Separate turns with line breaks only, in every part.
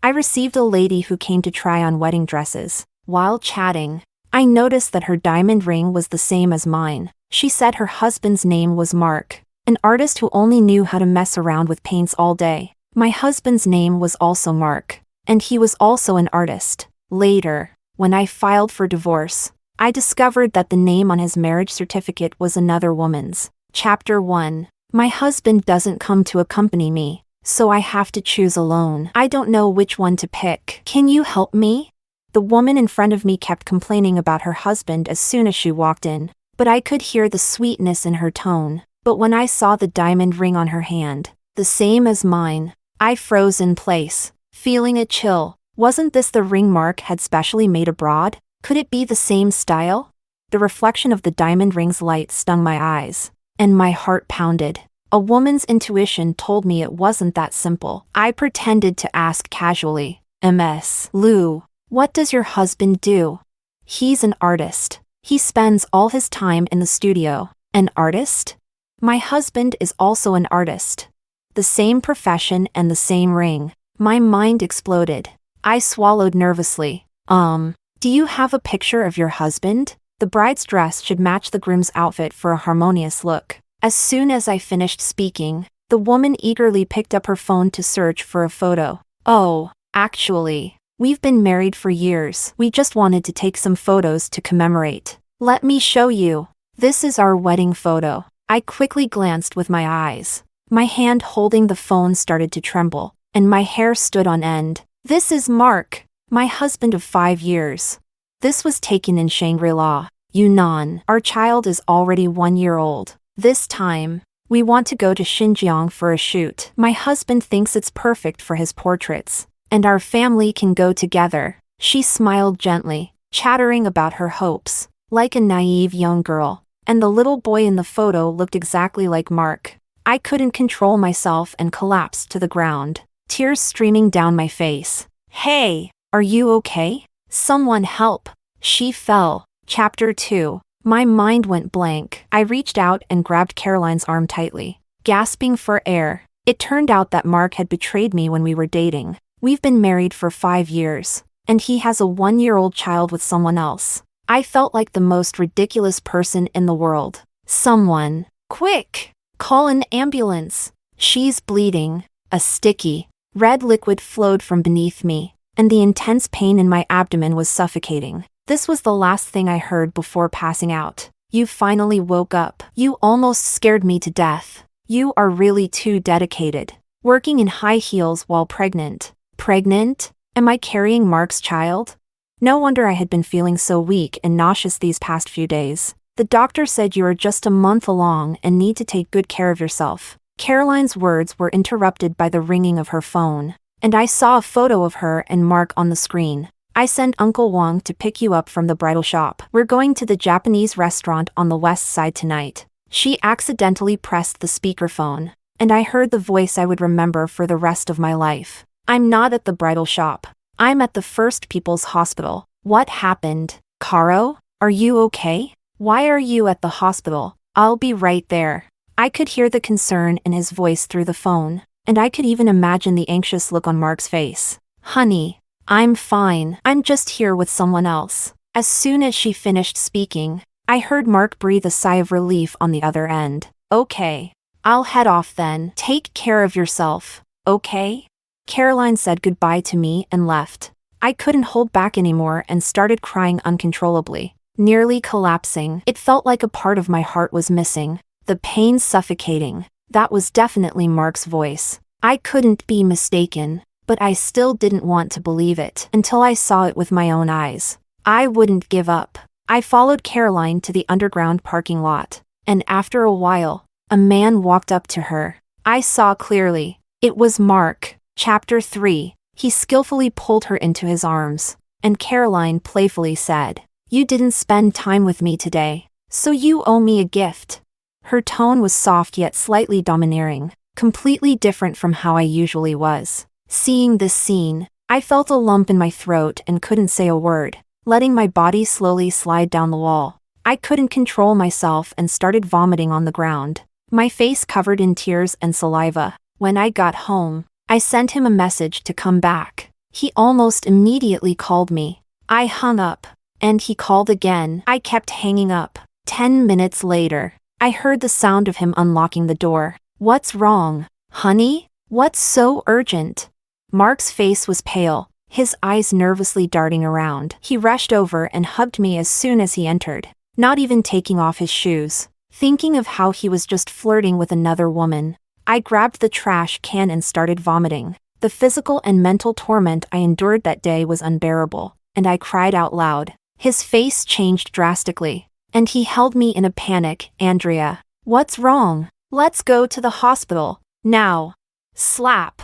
I received a lady who came to try on wedding dresses. While chatting, I noticed that her diamond ring was the same as mine. She said her husband's name was Mark, an artist who only knew how to mess around with paints all day. My husband's name was also Mark, and he was also an artist. Later, when I filed for divorce, I discovered that the name on his marriage certificate was another woman's. Chapter 1. My husband doesn't come to accompany me, so I have to choose alone. I don't know which one to pick. Can you help me? The woman in front of me kept complaining about her husband as soon as she walked in, but I could hear the sweetness in her tone. But when I saw the diamond ring on her hand, the same as mine, I froze in place, feeling a chill. Wasn't this the ring Mark had specially made abroad? Could it be the same style? The reflection of the diamond ring's light stung my eyes, and my heart pounded. A woman's intuition told me it wasn't that simple. I pretended to ask casually, "Ms. Lou, what does your husband do?" "He's an artist. He spends all his time in the studio." "An artist?" "My husband is also an artist." The same profession and the same ring. My mind exploded. I swallowed nervously. Do you have a picture of your husband? The bride's dress should match the groom's outfit for a harmonious look. As soon as I finished speaking, the woman eagerly picked up her phone to search for a photo. "Oh, actually, we've been married for years. We just wanted to take some photos to commemorate. Let me show you. This is our wedding photo." I quickly glanced with my eyes. My hand holding the phone started to tremble, and my hair stood on end. This is Mark, my husband of 5 years. This was taken in Shangri-La, Yunnan. Our child is already 1 year old. This time, we want to go to Xinjiang for a shoot. My husband thinks it's perfect for his portraits, and our family can go together. She smiled gently, chattering about her hopes, like a naive young girl, and the little boy in the photo looked exactly like Mark. I couldn't control myself and collapsed to the ground, tears streaming down my face. "Hey, are you okay? Someone help." She fell. Chapter 2. My mind went blank. I reached out and grabbed Caroline's arm tightly, gasping for air. It turned out that Mark had betrayed me when we were dating. We've been married for 5 years, and he has a 1-year-old child with someone else. I felt like the most ridiculous person in the world. "Someone, quick! Call an ambulance. She's bleeding." A sticky, red liquid flowed from beneath me, and the intense pain in my abdomen was suffocating. This was the last thing I heard before passing out. "You finally woke up. You almost scared me to death. You are really too dedicated. Working in high heels while pregnant." Pregnant? Am I carrying Mark's child? No wonder I had been feeling so weak and nauseous these past few days. "The doctor said you are just a month along and need to take good care of yourself." Caroline's words were interrupted by the ringing of her phone, and I saw a photo of her and Mark on the screen. "I sent Uncle Wang to pick you up from the bridal shop. We're going to the Japanese restaurant on the west side tonight." She accidentally pressed the speakerphone, and I heard the voice I would remember for the rest of my life. "I'm not at the bridal shop. I'm at the First People's Hospital." "What happened? Caro? Are you okay? Why are you at the hospital?" "I'll be right there." I could hear the concern in his voice through the phone, and I could even imagine the anxious look on Mark's face. "Honey, I'm fine. I'm just here with someone else." As soon as she finished speaking, I heard Mark breathe a sigh of relief on the other end. "Okay. I'll head off then. Take care of yourself, okay?" Caroline said goodbye to me and left. I couldn't hold back anymore and started crying uncontrollably, nearly collapsing. It felt like a part of my heart was missing, the pain suffocating. That was definitely Mark's voice. I couldn't be mistaken, but I still didn't want to believe it until I saw it with my own eyes. I wouldn't give up. I followed Caroline to the underground parking lot, and after a while, a man walked up to her. I saw clearly. It was Mark. Chapter 3. He skillfully pulled her into his arms, and Caroline playfully said, "You didn't spend time with me today, so you owe me a gift." Her tone was soft yet slightly domineering, completely different from how I usually was. Seeing this scene, I felt a lump in my throat and couldn't say a word, letting my body slowly slide down the wall. I couldn't control myself and started vomiting on the ground, my face covered in tears and saliva. When I got home, I sent him a message to come back. He almost immediately called me. I hung up, and he called again. I kept hanging up. 10 minutes later, I heard the sound of him unlocking the door. What's wrong, honey? What's so urgent? Mark's face was pale, his eyes nervously darting around. He rushed over and hugged me as soon as he entered, not even taking off his shoes. Thinking of how he was just flirting with another woman, I grabbed the trash can and started vomiting. The physical and mental torment I endured that day was unbearable, and I cried out loud. His face changed drastically, and he held me in a panic. Andrea, what's wrong? Let's go to the hospital, now. Slap.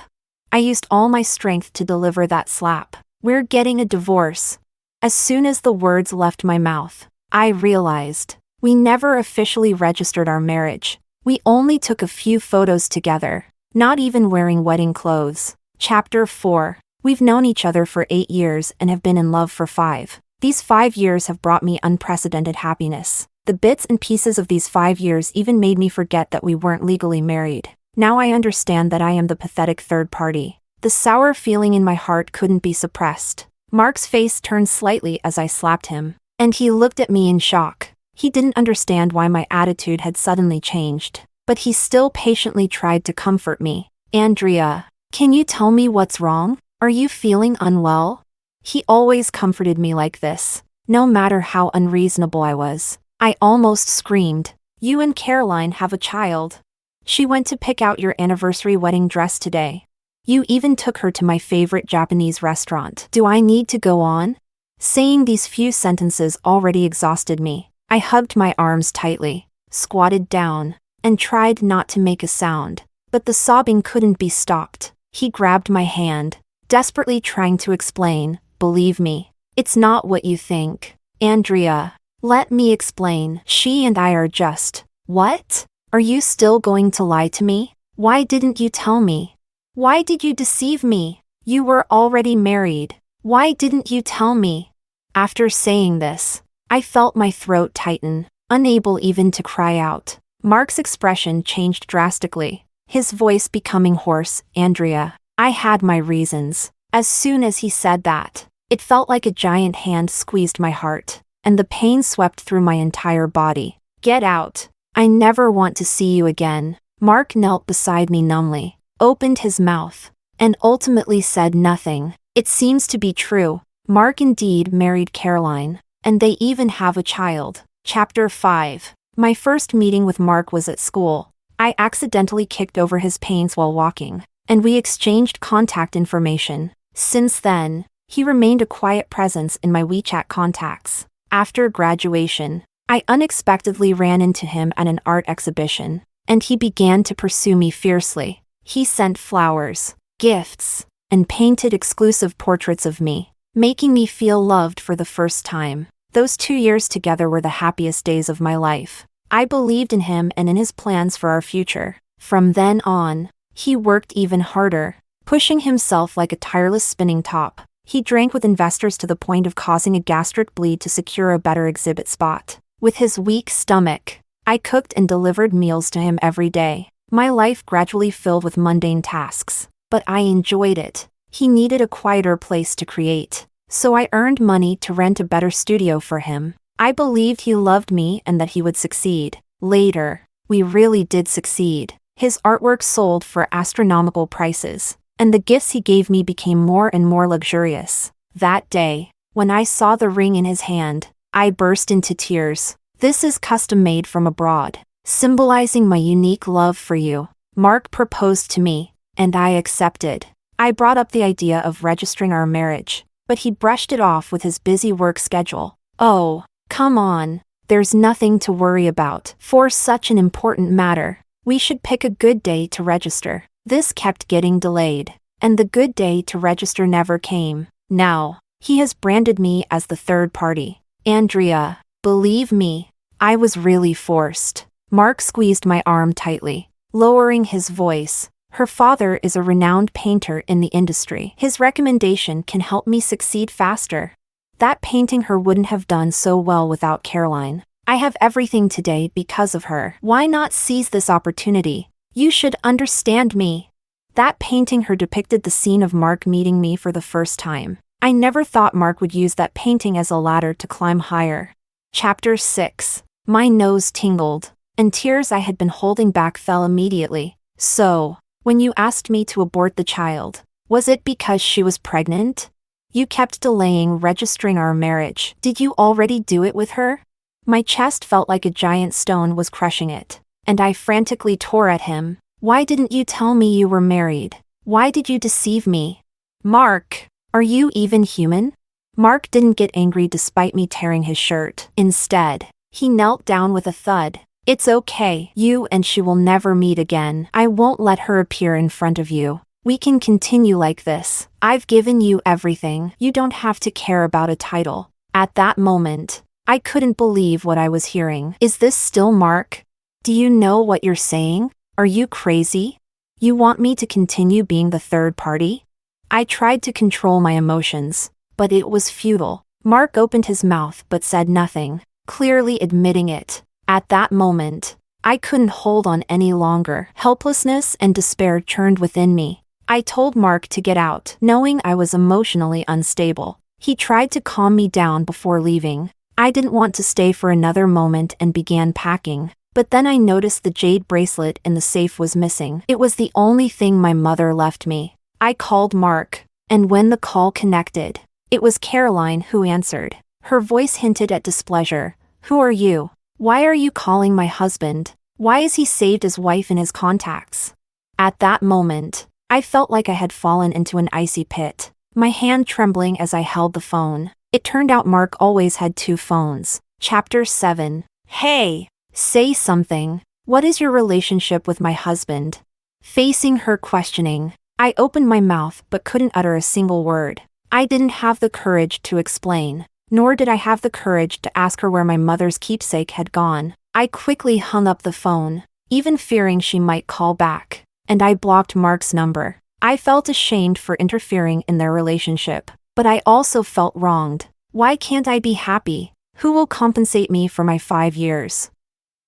I used all my strength to deliver that slap. We're getting a divorce. As soon as the words left my mouth, I realized we never officially registered our marriage. We only took a few photos together, not even wearing wedding clothes. Chapter 4. We've known each other for 8 years and have been in love for 5. These 5 years have brought me unprecedented happiness. The bits and pieces of these 5 years even made me forget that we weren't legally married. Now I understand that I am the pathetic third party. The sour feeling in my heart couldn't be suppressed. Mark's face turned slightly as I slapped him, and he looked at me in shock. He didn't understand why my attitude had suddenly changed, but he still patiently tried to comfort me. Andrea, can you tell me what's wrong? Are you feeling unwell? He always comforted me like this, no matter how unreasonable I was. I almost screamed. You and Caroline have a child. She went to pick out your anniversary wedding dress today. You even took her to my favorite Japanese restaurant. Do I need to go on? Saying these few sentences already exhausted me. I hugged my arms tightly, squatted down, and tried not to make a sound, but the sobbing couldn't be stopped. He grabbed my hand, desperately trying to explain. Believe me, it's not what you think. Andrea, let me explain. She and I are just... What? Are you still going to lie to me? Why didn't you tell me? Why did you deceive me? You were already married. Why didn't you tell me? After saying this, I felt my throat tighten, unable even to cry out. Mark's expression changed drastically, his voice becoming hoarse. Andrea, I had my reasons. As soon as he said that, it felt like a giant hand squeezed my heart, and the pain swept through my entire body. Get out. I never want to see you again. Mark knelt beside me numbly, opened his mouth, and ultimately said nothing. It seems to be true. Mark indeed married Caroline, and they even have a child. Chapter 5. My first meeting with Mark was at school. I accidentally kicked over his paints while walking, and we exchanged contact information. Since then, he remained a quiet presence in my WeChat contacts. After graduation, I unexpectedly ran into him at an art exhibition, and he began to pursue me fiercely. He sent flowers, gifts, and painted exclusive portraits of me, making me feel loved for the first time. Those 2 years together were the happiest days of my life. I believed in him and in his plans for our future. From then on, he worked even harder, pushing himself like a tireless spinning top. He drank with investors to the point of causing a gastric bleed to secure a better exhibit spot. With his weak stomach, I cooked and delivered meals to him every day. My life gradually filled with mundane tasks, but I enjoyed it. He needed a quieter place to create, so I earned money to rent a better studio for him. I believed he loved me and that he would succeed. Later, we really did succeed. His artwork sold for astronomical prices, and the gifts he gave me became more and more luxurious. That day, when I saw the ring in his hand, I burst into tears. This is custom made from abroad, symbolizing my unique love for you. Mark proposed to me, and I accepted. I brought up the idea of registering our marriage, but he brushed it off with his busy work schedule. Oh, come on. There's nothing to worry about. For such an important matter, we should pick a good day to register. This kept getting delayed, and the good day to register never came. Now, he has branded me as the third party. Andrea, believe me, I was really forced. Mark squeezed my arm tightly, lowering his voice. Her father is a renowned painter in the industry. His recommendation can help me succeed faster. That painting her wouldn't have done so well without Caroline. I have everything today because of her. Why not seize this opportunity? You should understand me. That painting her depicted the scene of Mark meeting me for the first time. I never thought Mark would use that painting as a ladder to climb higher. Chapter 6. My nose tingled, and tears I had been holding back fell immediately. So, when you asked me to abort the child, was it because she was pregnant? You kept delaying registering our marriage. Did you already do it with her? My chest felt like a giant stone was crushing it, and I frantically tore at him. Why didn't you tell me you were married? Why did you deceive me? Mark, are you even human? Mark didn't get angry despite me tearing his shirt. Instead, he knelt down with a thud. It's okay. You and she will never meet again. I won't let her appear in front of you. We can continue like this. I've given you everything. You don't have to care about a title. At that moment, I couldn't believe what I was hearing. Is this still Mark? Do you know what you're saying? Are you crazy? You want me to continue being the third party? I tried to control my emotions, but it was futile. Mark opened his mouth but said nothing, clearly admitting it. At that moment, I couldn't hold on any longer. Helplessness and despair churned within me. I told Mark to get out, knowing I was emotionally unstable. He tried to calm me down before leaving. I didn't want to stay for another moment and began packing. But then I noticed the jade bracelet in the safe was missing. It was the only thing my mother left me. I called Mark, and when the call connected, it was Caroline who answered. Her voice hinted at displeasure. Who are you? Why are you calling my husband? Why is he saved as wife in his contacts? At that moment, I felt like I had fallen into an icy pit, my hand trembling as I held the phone. It turned out Mark always had two phones. Chapter 7. Hey! Say something. What is your relationship with my husband? Facing her questioning, I opened my mouth but couldn't utter a single word. I didn't have the courage to explain, nor did I have the courage to ask her where my mother's keepsake had gone. I quickly hung up the phone, even fearing she might call back, and I blocked Mark's number. I felt ashamed for interfering in their relationship, but I also felt wronged. Why can't I be happy? Who will compensate me for my 5 years?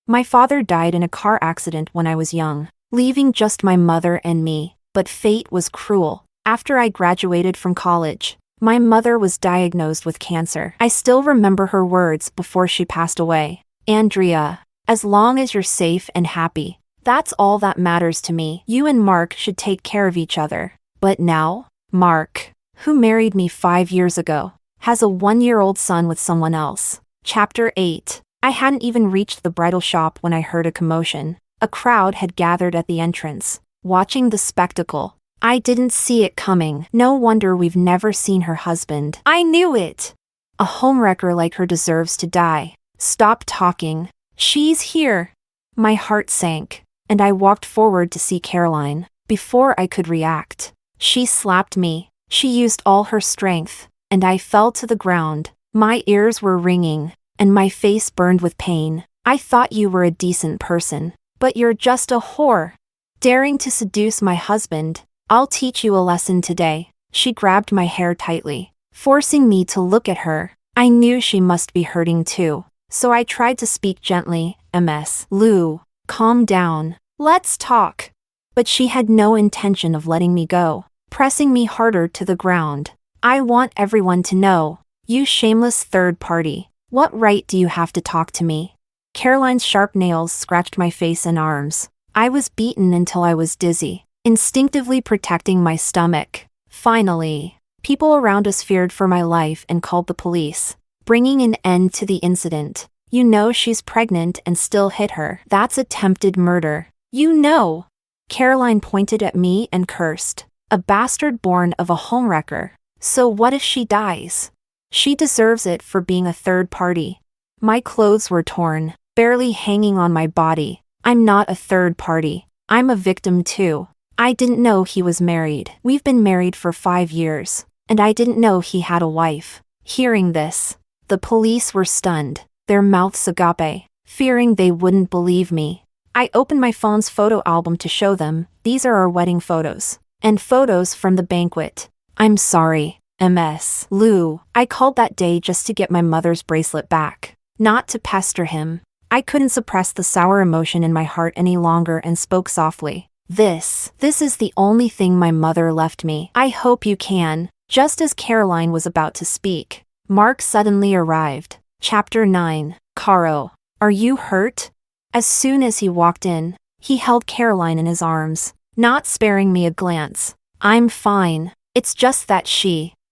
My father died in a car accident when I was young, leaving just my mother and me, but fate was cruel. After I graduated from college, my mother was diagnosed with cancer. I still remember her words before she passed away. Andrea, as long as you're safe and happy, that's all that matters to me. You and Mark should take care of each other. But now, Mark, who married me 5 years ago, has a 1-year-old son with someone else. Chapter 8. I hadn't even reached the bridal shop when I heard a commotion. A crowd had gathered at the entrance, watching the spectacle. I didn't see it coming. No wonder we've never seen her husband. I knew it! A homewrecker like her deserves to die. Stop talking. She's here. My heart sank, and I walked forward to see Caroline. Before I could react, she slapped me. She used all her strength, and I fell to the ground. My ears were ringing, and my face burned with pain. I thought you were a decent person, but you're just a whore. Daring to seduce my husband. I'll teach you a lesson today. She grabbed my hair tightly, forcing me to look at her. I knew she must be hurting too, so I tried to speak gently. Lou, calm down. Let's talk. But she had no intention of letting me go, pressing me harder to the ground. I want everyone to know. You shameless third party. What right do you have to talk to me? Caroline's sharp nails scratched my face and arms. I was beaten until I was dizzy, instinctively protecting my stomach. Finally, people around us feared for my life and called the police, bringing an end to the incident. You know she's pregnant and still hit her. That's attempted murder. You know. Caroline pointed at me and cursed. A bastard born of a homewrecker. So what if she dies? She deserves it for being a third party. My clothes were torn, barely hanging on my body. I'm not a third party. I'm a victim too. I didn't know he was married. We've been married for 5 years, and I didn't know he had a wife. Hearing this, the police were stunned, their mouths agape, fearing they wouldn't believe me. I opened my phone's photo album to show them. These are our wedding photos, and photos from the banquet. I'm sorry. Lou, I called that day just to get my mother's bracelet back, not to pester him. I couldn't suppress the sour emotion in my heart any longer and spoke softly. This is the only thing my mother left me. I hope you can." Just as Caroline was about to speak, Mark suddenly arrived. Chapter 9. Caro, are you hurt? As soon as he walked in, he held Caroline in his arms, not sparing me a glance. "I'm fine. It's just that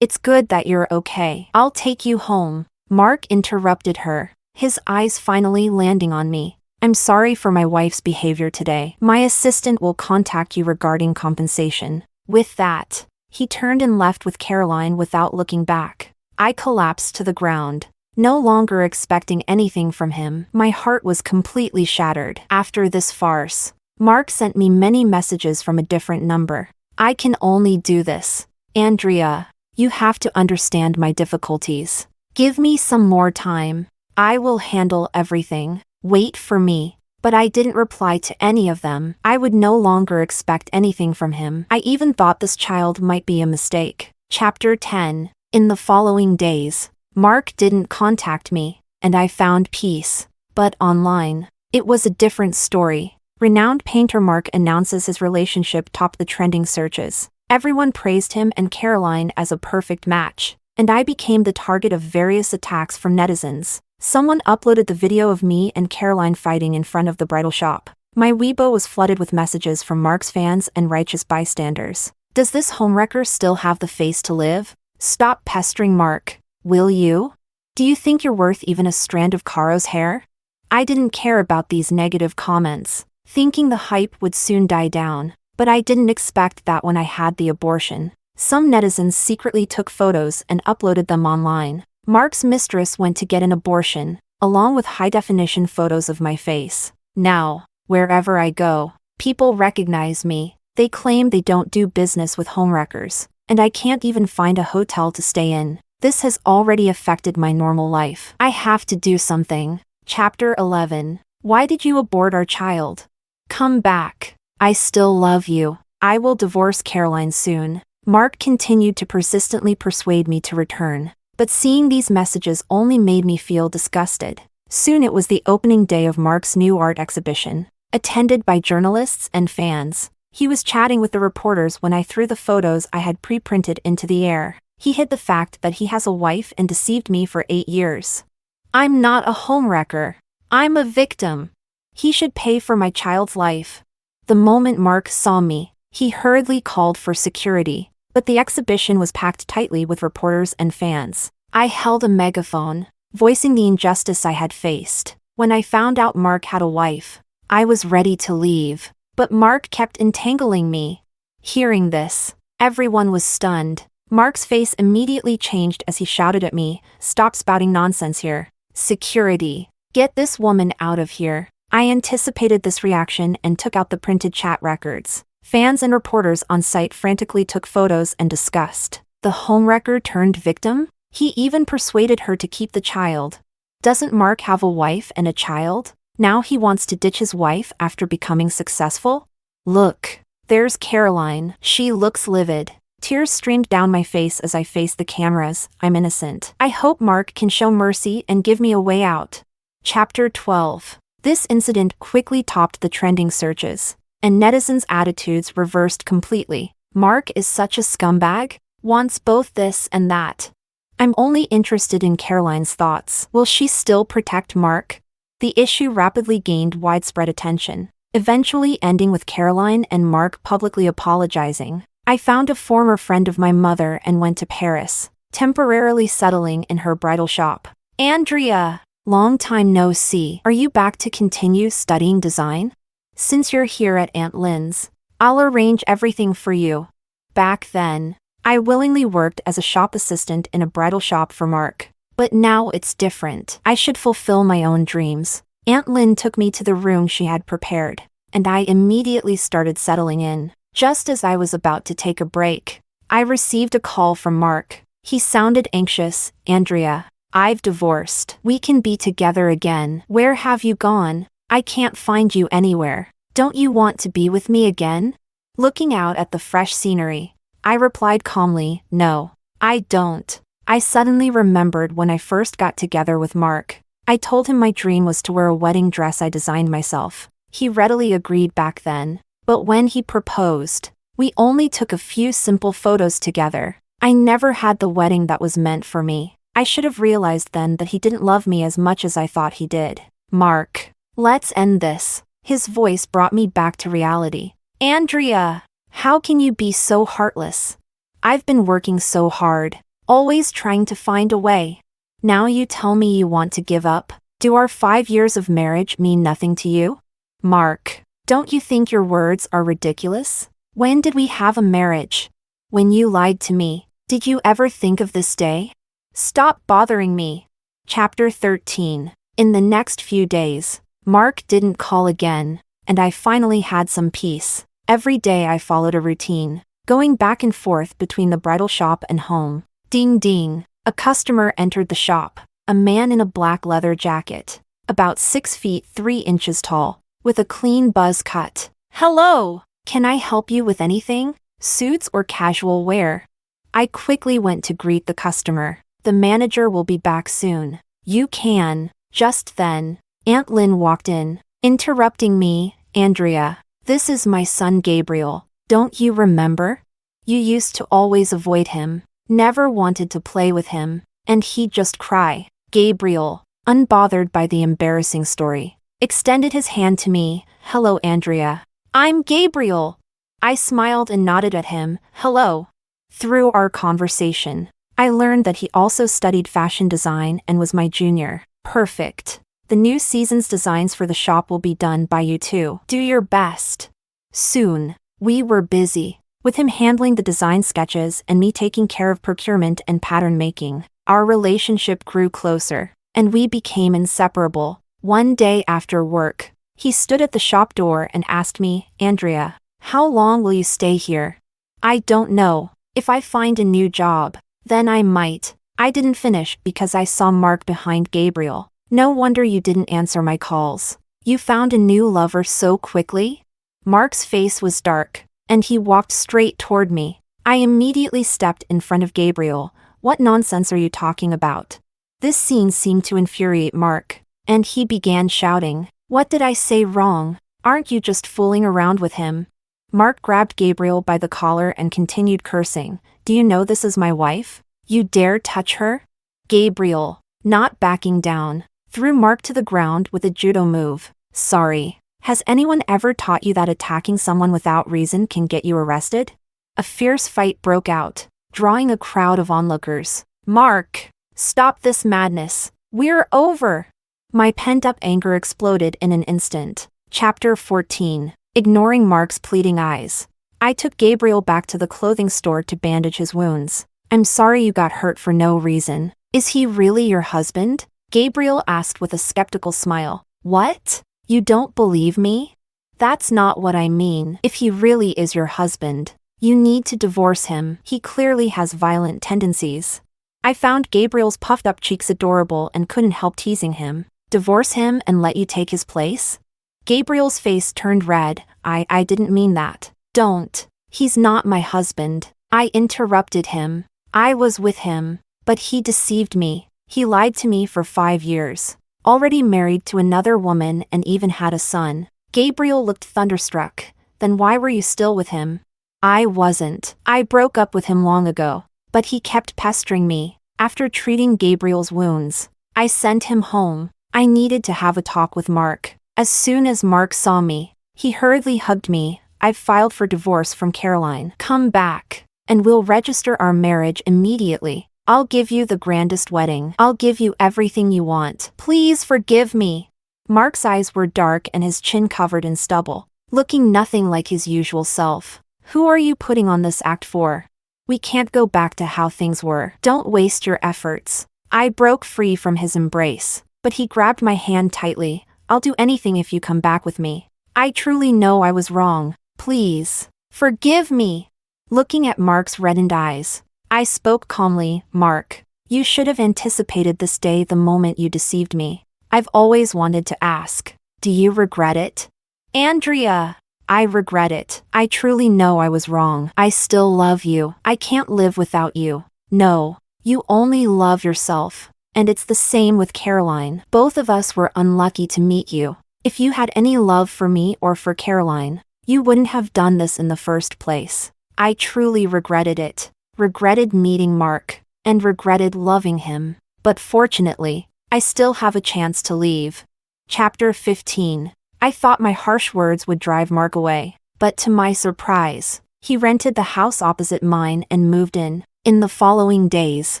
It's good that you're okay. I'll take you home." Mark interrupted her, his eyes finally landing on me. "I'm sorry for my wife's behavior today. My assistant will contact you regarding compensation." With that, he turned and left with Caroline without looking back. I collapsed to the ground, no longer expecting anything from him. My heart was completely shattered. After this farce, Mark sent me many messages from a different number. "I can only do this. Andrea, you have to understand my difficulties. Give me some more time. I will handle everything. Wait for me." But I didn't reply to any of them. I would no longer expect anything from him. I even thought this child might be a mistake. Chapter 10. In the following days, Mark didn't contact me, and I found peace. But online, it was a different story. Renowned painter Mark announces his relationship topped the trending searches. Everyone praised him and Caroline as a perfect match, and I became the target of various attacks from netizens. Someone uploaded the video of me and Caroline fighting in front of the bridal shop. My Weibo was flooded with messages from Mark's fans and righteous bystanders. "Does this homewrecker still have the face to live? Stop pestering Mark, will you? Do you think you're worth even a strand of Caro's hair?" I didn't care about these negative comments, thinking the hype would soon die down, but I didn't expect that when I had the abortion. Some netizens secretly took photos and uploaded them online. Mark's mistress went to get an abortion, along with high-definition photos of my face. Now, wherever I go, people recognize me. They claim they don't do business with homewreckers, and I can't even find a hotel to stay in. This has already affected my normal life. I have to do something. Chapter 11. Why did you abort our child? Come back. I still love you. I will divorce Caroline soon. Mark continued to persistently persuade me to return, but seeing these messages only made me feel disgusted. Soon it was the opening day of Mark's new art exhibition, attended by journalists and fans. He was chatting with the reporters when I threw the photos I had pre-printed into the air. He hid the fact that he has a wife and deceived me for 8 years. "I'm not a homewrecker. I'm a victim. He should pay for my child's life." The moment Mark saw me, he hurriedly called for security, but the exhibition was packed tightly with reporters and fans. I held a megaphone, voicing the injustice I had faced. When I found out Mark had a wife, I was ready to leave, but Mark kept entangling me. Hearing this, everyone was stunned. Mark's face immediately changed as he shouted at me, "Stop spouting nonsense here. Security. Get this woman out of here." I anticipated this reaction and took out the printed chat records. Fans and reporters on site frantically took photos and discussed. The homewrecker turned victim? He even persuaded her to keep the child. Doesn't Mark have a wife and a child? Now he wants to ditch his wife after becoming successful? Look, there's Caroline. She looks livid. Tears streamed down my face as I faced the cameras. I'm innocent. I hope Mark can show mercy and give me a way out. Chapter 12. This incident quickly topped the trending searches, and netizens' attitudes reversed completely. Mark is such a scumbag, wants both this and that. I'm only interested in Caroline's thoughts. Will she still protect Mark? The issue rapidly gained widespread attention, eventually ending with Caroline and Mark publicly apologizing. I found a former friend of my mother and went to Paris, temporarily settling in her bridal shop. Andrea, long time no see. Are you back to continue studying design? Since you're here at Aunt Lynn's, I'll arrange everything for you. Back then, I willingly worked as a shop assistant in a bridal shop for Mark. But now it's different. I should fulfill my own dreams. Aunt Lynn took me to the room she had prepared, and I immediately started settling in. Just as I was about to take a break, I received a call from Mark. He sounded anxious. Andrea, I've divorced. We can be together again. Where have you gone? I can't find you anywhere. Don't you want to be with me again? Looking out at the fresh scenery, I replied calmly, no, I don't. I suddenly remembered when I first got together with Mark. I told him my dream was to wear a wedding dress I designed myself. He readily agreed back then. But when he proposed, we only took a few simple photos together. I never had the wedding that was meant for me. I should have realized then that he didn't love me as much as I thought he did. Mark, let's end this. His voice brought me back to reality. Andrea, how can you be so heartless? I've been working so hard, always trying to find a way. Now you tell me you want to give up? Do our 5 years of marriage mean nothing to you? Mark, don't you think your words are ridiculous? When did we have a marriage? When you lied to me, did you ever think of this day? Stop bothering me. Chapter 13. In the next few days, Mark didn't call again, and I finally had some peace. Every day I followed a routine, going back and forth between the bridal shop and home. Ding ding, a customer entered the shop, a man in a black leather jacket, about 6 feet 3 inches tall, with a clean buzz cut. Hello, can I help you with anything? Suits or casual wear? I quickly went to greet the customer. The manager will be back soon. You can. Just then, Aunt Lynn walked in, interrupting me. Andrea, this is my son Gabriel. Don't you remember? You used to always avoid him, never wanted to play with him, and he'd just cry. Gabriel, unbothered by the embarrassing story, extended his hand to me. Hello, Andrea. I'm Gabriel. I smiled and nodded at him. Hello. Through our conversation, I learned that he also studied fashion design and was my junior. Perfect. The new season's designs for the shop will be done by you too. Do your best. Soon, we were busy, with him handling the design sketches and me taking care of procurement and pattern making. Our relationship grew closer, and we became inseparable. One day after work, he stood at the shop door and asked me, Andrea, how long will you stay here? I don't know. If I find a new job, then I might. I didn't finish because I saw Mark behind Gabriel. No wonder you didn't answer my calls. You found a new lover so quickly? Mark's face was dark, and he walked straight toward me. I immediately stepped in front of Gabriel. What nonsense are you talking about? This scene seemed to infuriate Mark, and he began shouting. What did I say wrong? Aren't you just fooling around with him? Mark grabbed Gabriel by the collar and continued cursing. Do you know this is my wife? You dare touch her? Gabriel, not backing down, threw Mark to the ground with a judo move. Sorry. Has anyone ever taught you that attacking someone without reason can get you arrested? A fierce fight broke out, drawing a crowd of onlookers. Mark, stop this madness. We're over. My pent-up anger exploded in an instant. Chapter 14. Ignoring Mark's pleading eyes, I took Gabriel back to the clothing store to bandage his wounds. I'm sorry you got hurt for no reason. Is he really your husband? Gabriel asked with a skeptical smile. What? You don't believe me? That's not what I mean. If he really is your husband, you need to divorce him. He clearly has violent tendencies. I found Gabriel's puffed up cheeks adorable and couldn't help teasing him. Divorce him and let you take his place? Gabriel's face turned red. I didn't mean that. Don't. He's not my husband. I interrupted him. I was with him, but he deceived me. He lied to me for 5 years. Already married to another woman and even had a son. Gabriel looked thunderstruck. Then why were you still with him? I wasn't. I broke up with him long ago, but he kept pestering me. After treating Gabriel's wounds, I sent him home. I needed to have a talk with Mark. As soon as Mark saw me, he hurriedly hugged me. I've filed for divorce from Caroline. Come back, and we'll register our marriage immediately. I'll give you the grandest wedding. I'll give you everything you want. Please forgive me. Mark's eyes were dark and his chin covered in stubble, looking nothing like his usual self. Who are you putting on this act for? We can't go back to how things were. Don't waste your efforts. I broke free from his embrace, but he grabbed my hand tightly. I'll do anything if you come back with me. I truly know I was wrong. Please, forgive me. Looking at Mark's reddened eyes, I spoke calmly. Mark, you should have anticipated this day the moment you deceived me. I've always wanted to ask, do you regret it? Andrea, I regret it. I truly know I was wrong. I still love you. I can't live without you. No, you only love yourself. And it's the same with Caroline. Both of us were unlucky to meet you. If you had any love for me or for Caroline, You wouldn't have done this in the first place. I truly regretted it. Regretted meeting Mark. And regretted loving him. But fortunately, I still have a chance to leave. Chapter 15. I thought my harsh words would drive Mark away. But to my surprise, he rented the house opposite mine and moved in. In the following days,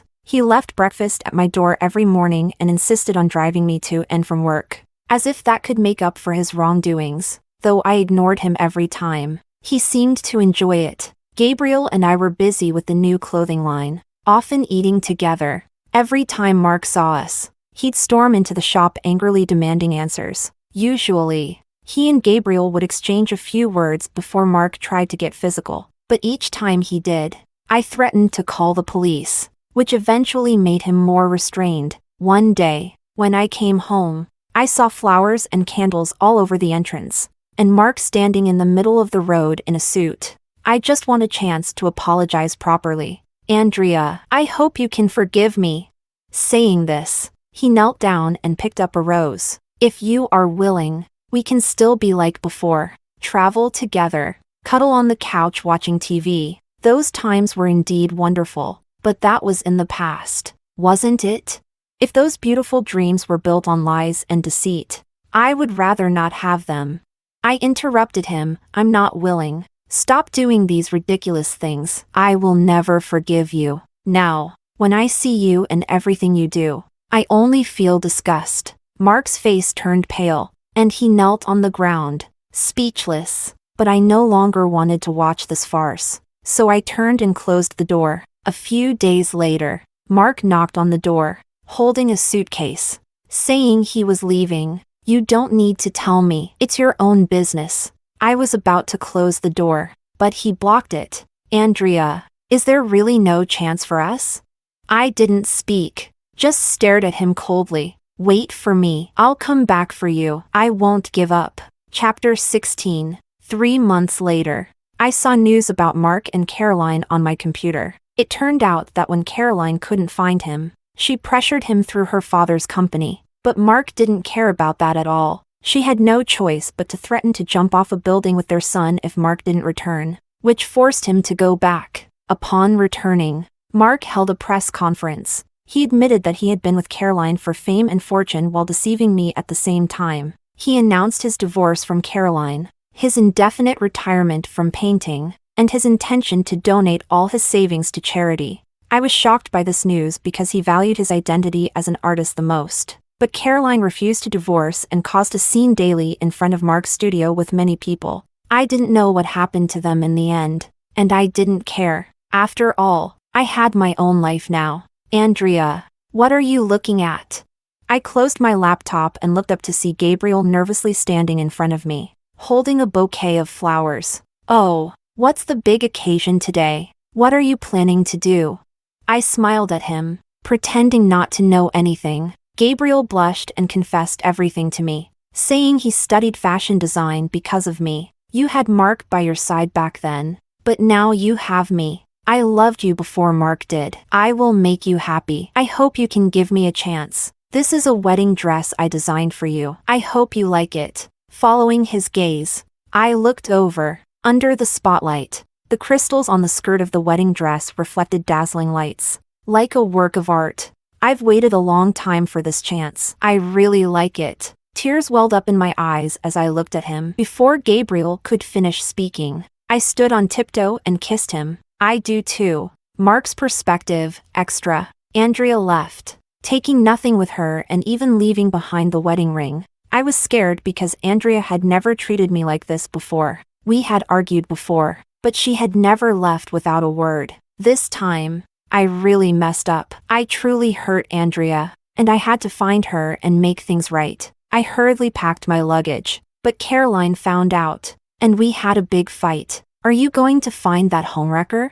he left breakfast at my door every morning and insisted on driving me to and from work. As if that could make up for his wrongdoings, though I ignored him every time. He seemed to enjoy it. Gabriel and I were busy with the new clothing line, often eating together. Every time Mark saw us, he'd storm into the shop angrily demanding answers. Usually, he and Gabriel would exchange a few words before Mark tried to get physical, but each time he did, I threatened to call the police, which eventually made him more restrained. One day, when I came home, I saw flowers and candles all over the entrance, and Mark standing in the middle of the road in a suit. I just want a chance to apologize properly. Andrea, I hope you can forgive me. Saying this, he knelt down and picked up a rose. If you are willing, we can still be like before. Travel together, cuddle on the couch watching TV. Those times were indeed wonderful, but that was in the past, wasn't it? If those beautiful dreams were built on lies and deceit, I would rather not have them. I interrupted him. I'm not willing. Stop doing these ridiculous things. I will never forgive you. Now, when I see you and everything you do, I only feel disgust. Mark's face turned pale, and he knelt on the ground, speechless. But I no longer wanted to watch this farce, so I turned and closed the door. A few days later, Mark knocked on the door, holding a suitcase, saying he was leaving. You don't need to tell me. It's your own business. I was about to close the door, but he blocked it. Andrea, is there really no chance for us? I didn't speak, just stared at him coldly. Wait for me. I'll come back for you. I won't give up. Chapter 16. 3 months later, I saw news about Mark and Caroline on my computer. It turned out that when Caroline couldn't find him, she pressured him through her father's company. But Mark didn't care about that at all. She had no choice but to threaten to jump off a building with their son if Mark didn't return, which forced him to go back. Upon returning, Mark held a press conference. He admitted that he had been with Caroline for fame and fortune while deceiving me at the same time. He announced his divorce from Caroline, his indefinite retirement from painting, and his intention to donate all his savings to charity. I was shocked by this news because he valued his identity as an artist the most. But Caroline refused to divorce and caused a scene daily in front of Mark's studio with many people. I didn't know what happened to them in the end, and I didn't care. After all, I had my own life now. Andrea, what are you looking at? I closed my laptop and looked up to see Gabriel nervously standing in front of me, holding a bouquet of flowers. Oh, what's the big occasion today? What are you planning to do? I smiled at him, pretending not to know anything. Gabriel blushed and confessed everything to me, saying he studied fashion design because of me. You had Mark by your side back then, but now you have me. I loved you before Mark did. I will make you happy. I hope you can give me a chance. This is a wedding dress I designed for you. I hope you like it. Following his gaze, I looked over. Under the spotlight, the crystals on the skirt of the wedding dress reflected dazzling lights, like a work of art. I've waited a long time for this chance. I really like it. Tears welled up in my eyes as I looked at him. Before Gabriel could finish speaking, I stood on tiptoe and kissed him. I do too. Mark's perspective, extra. Andrea left, taking nothing with her and even leaving behind the wedding ring. I was scared because Andrea had never treated me like this before. We had argued before, but she had never left without a word. This time, I really messed up. I truly hurt Andrea, and I had to find her and make things right. I hurriedly packed my luggage, but Caroline found out, and we had a big fight. Are you going to find that homewrecker?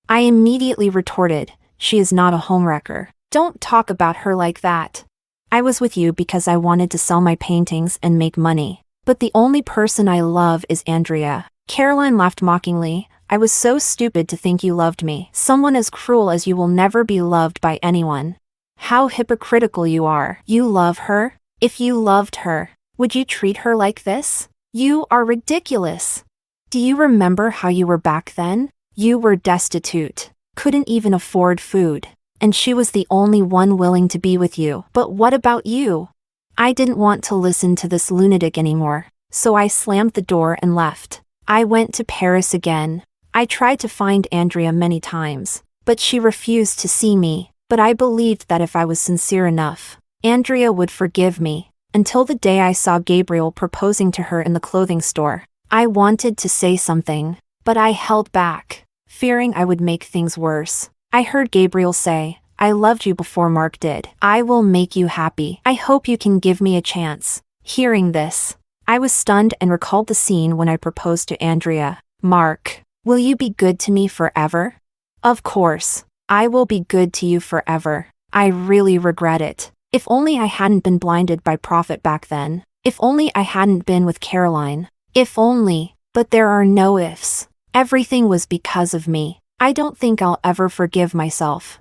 I immediately retorted, she is not a homewrecker. Don't talk about her like that. I was with you because I wanted to sell my paintings and make money, but the only person I love is Andrea. Caroline laughed mockingly. I was so stupid to think you loved me. Someone as cruel as you will never be loved by anyone. How hypocritical you are. You love her? If you loved her, would you treat her like this? You are ridiculous. Do you remember how you were back then? You were destitute, couldn't even afford food, and she was the only one willing to be with you. But what about you? I didn't want to listen to this lunatic anymore, so I slammed the door and left. I went to Paris again. I tried to find Andrea many times, but she refused to see me. But I believed that if I was sincere enough, Andrea would forgive me, until the day I saw Gabriel proposing to her in the clothing store. I wanted to say something, but I held back, fearing I would make things worse. I heard Gabriel say, "I loved you before Mark did. I will make you happy. I hope you can give me a chance." Hearing this, I was stunned and recalled the scene when I proposed to Andrea. "Mark, will you be good to me forever?" "Of course, I will be good to you forever. I really regret it. If only I hadn't been blinded by profit back then. If only I hadn't been with Caroline. If only, but there are no ifs. Everything was because of me. I don't think I'll ever forgive myself."